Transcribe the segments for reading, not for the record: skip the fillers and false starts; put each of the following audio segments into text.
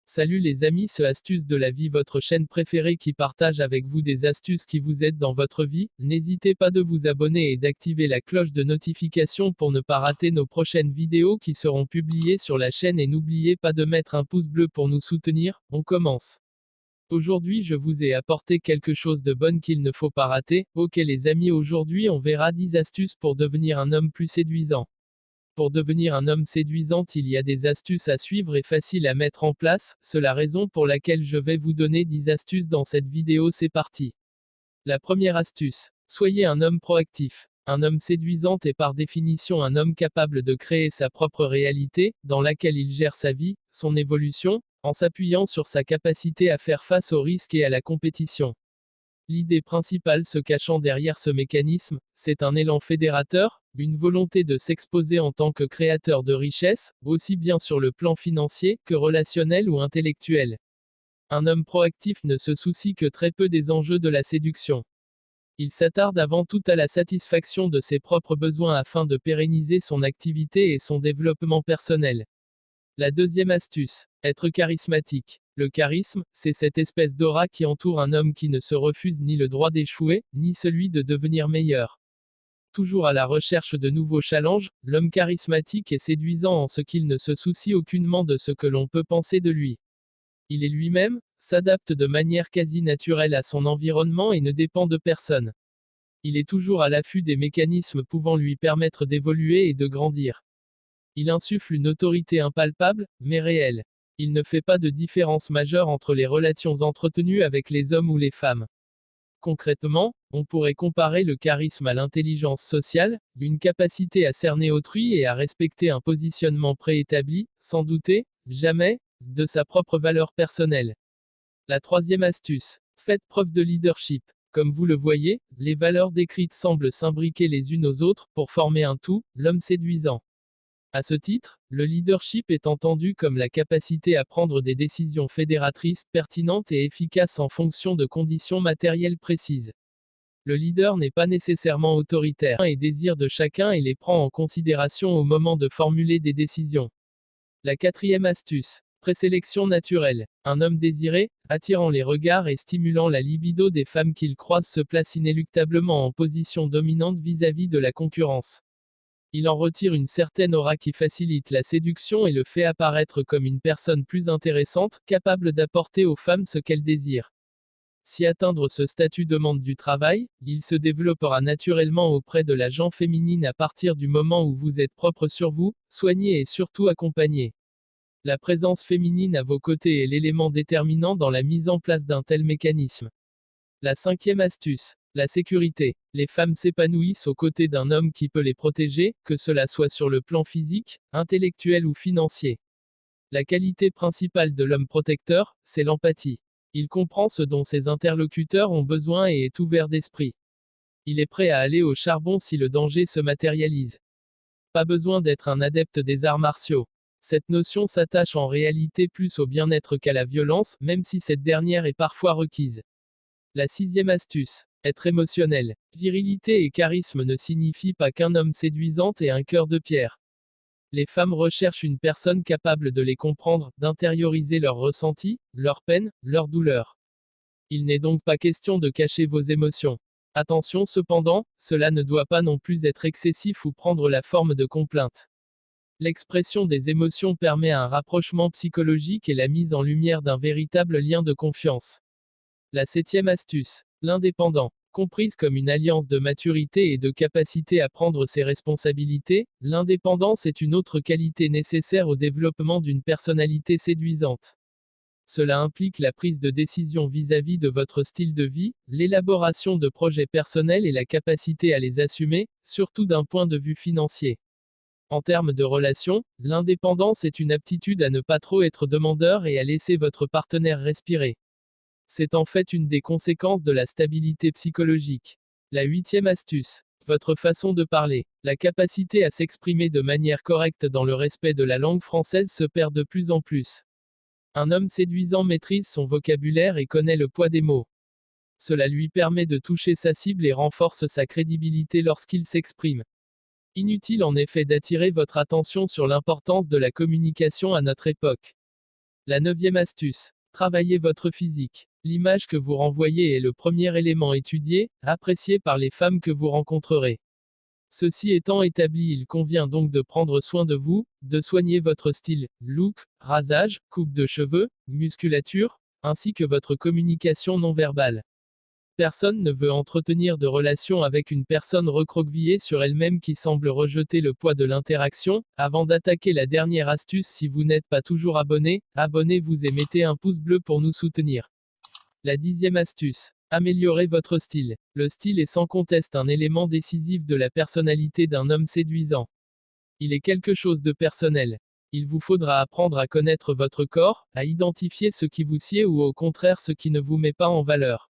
Salut les amis, c'est Astuces de la vie, votre chaîne préférée qui partage avec vous des astuces qui vous aident dans votre vie. N'hésitez pas de vous abonner et d'activer la cloche de notification pour ne pas rater nos prochaines vidéos qui seront publiées sur la chaîne et n'oubliez pas de mettre un pouce bleu pour nous soutenir. On commence. Aujourd'hui je vous ai apporté quelque chose de bon qu'il ne faut pas rater. Ok les amis, aujourd'hui on verra 10 astuces pour devenir un homme plus séduisant. Pour devenir un homme séduisant, il y a des astuces à suivre et faciles à mettre en place, c'est la raison pour laquelle je vais vous donner 10 astuces dans cette vidéo, c'est parti. La première astuce. Soyez un homme proactif. Un homme séduisant est par définition un homme capable de créer sa propre réalité, dans laquelle il gère sa vie, son évolution, en s'appuyant sur sa capacité à faire face aux risques et à la compétition. L'idée principale se cachant derrière ce mécanisme, c'est un élan fédérateur, une volonté de s'exposer en tant que créateur de richesse, aussi bien sur le plan financier que relationnel ou intellectuel. Un homme proactif ne se soucie que très peu des enjeux de la séduction. Il s'attarde avant tout à la satisfaction de ses propres besoins afin de pérenniser son activité et son développement personnel. La deuxième astuce. Être charismatique. Le charisme, c'est cette espèce d'aura qui entoure un homme qui ne se refuse ni le droit d'échouer, ni celui de devenir meilleur. Toujours à la recherche de nouveaux challenges, l'homme charismatique est séduisant en ce qu'il ne se soucie aucunement de ce que l'on peut penser de lui. Il est lui-même, s'adapte de manière quasi naturelle à son environnement et ne dépend de personne. Il est toujours à l'affût des mécanismes pouvant lui permettre d'évoluer et de grandir. Il insuffle une autorité impalpable, mais réelle. Il ne fait pas de différence majeure entre les relations entretenues avec les hommes ou les femmes. Concrètement, on pourrait comparer le charisme à l'intelligence sociale, une capacité à cerner autrui et à respecter un positionnement préétabli, sans douter, jamais, de sa propre valeur personnelle. La troisième astuce. Faites preuve de leadership. Comme vous le voyez, les valeurs décrites semblent s'imbriquer les unes aux autres pour former un tout, l'homme séduisant. À ce titre, le leadership est entendu comme la capacité à prendre des décisions fédératrices, pertinentes et efficaces en fonction de conditions matérielles précises. Le leader n'est pas nécessairement autoritaire et désire de chacun et les prend en considération au moment de formuler des décisions. La quatrième astuce. Présélection naturelle. Un homme désiré, attirant les regards et stimulant la libido des femmes qu'il croise se place inéluctablement en position dominante vis-à-vis de la concurrence. Il en retire une certaine aura qui facilite la séduction et le fait apparaître comme une personne plus intéressante, capable d'apporter aux femmes ce qu'elles désirent. Si atteindre ce statut demande du travail, il se développera naturellement auprès de la gent féminine à partir du moment où vous êtes propre sur vous, soigné et surtout accompagné. La présence féminine à vos côtés est l'élément déterminant dans la mise en place d'un tel mécanisme. La cinquième astuce. La sécurité. Les femmes s'épanouissent aux côtés d'un homme qui peut les protéger, que cela soit sur le plan physique, intellectuel ou financier. La qualité principale de l'homme protecteur, c'est l'empathie. Il comprend ce dont ses interlocuteurs ont besoin et est ouvert d'esprit. Il est prêt à aller au charbon si le danger se matérialise. Pas besoin d'être un adepte des arts martiaux. Cette notion s'attache en réalité plus au bien-être qu'à la violence, même si cette dernière est parfois requise. La sixième astuce. Être émotionnel. Virilité et charisme ne signifient pas qu'un homme séduisant ait un cœur de pierre. Les femmes recherchent une personne capable de les comprendre, d'intérioriser leurs ressentis, leurs peines, leurs douleurs. Il n'est donc pas question de cacher vos émotions. Attention cependant, cela ne doit pas non plus être excessif ou prendre la forme de complainte. L'expression des émotions permet un rapprochement psychologique et la mise en lumière d'un véritable lien de confiance. La septième astuce. L'indépendant. Comprise comme une alliance de maturité et de capacité à prendre ses responsabilités, l'indépendance est une autre qualité nécessaire au développement d'une personnalité séduisante. Cela implique la prise de décision vis-à-vis de votre style de vie, l'élaboration de projets personnels et la capacité à les assumer, surtout d'un point de vue financier. En termes de relations, l'indépendance est une aptitude à ne pas trop être demandeur et à laisser votre partenaire respirer. C'est en fait une des conséquences de la stabilité psychologique. La huitième astuce. Votre façon de parler. La capacité à s'exprimer de manière correcte dans le respect de la langue française se perd de plus en plus. Un homme séduisant maîtrise son vocabulaire et connaît le poids des mots. Cela lui permet de toucher sa cible et renforce sa crédibilité lorsqu'il s'exprime. Inutile en effet d'attirer votre attention sur l'importance de la communication à notre époque. La 9e astuce. Travaillez votre physique. L'image que vous renvoyez est le premier élément étudié, apprécié par les femmes que vous rencontrerez. Ceci étant établi, il convient donc de prendre soin de vous, de soigner votre style, look, rasage, coupe de cheveux, musculature, ainsi que votre communication non verbale. Personne ne veut entretenir de relation avec une personne recroquevillée sur elle-même qui semble rejeter le poids de l'interaction. Avant d'attaquer la dernière astuce, si vous n'êtes pas toujours abonné, abonnez-vous et mettez un pouce bleu pour nous soutenir. La 10e astuce. Améliorez votre style. Le style est sans conteste un élément décisif de la personnalité d'un homme séduisant. Il est quelque chose de personnel. Il vous faudra apprendre à connaître votre corps, à identifier ce qui vous sied ou au contraire ce qui ne vous met pas en valeur.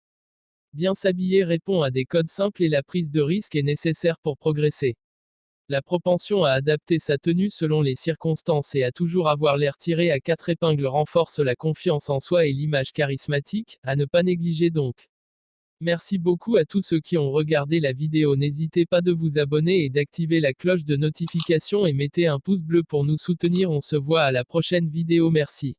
Bien s'habiller répond à des codes simples et la prise de risque est nécessaire pour progresser. La propension à adapter sa tenue selon les circonstances et à toujours avoir l'air tiré à 4 épingles renforce la confiance en soi et l'image charismatique, à ne pas négliger donc. Merci beaucoup à tous ceux qui ont regardé la vidéo. N'hésitez pas de vous abonner et d'activer la cloche de notification et mettez un pouce bleu pour nous soutenir. On se voit à la prochaine vidéo. Merci.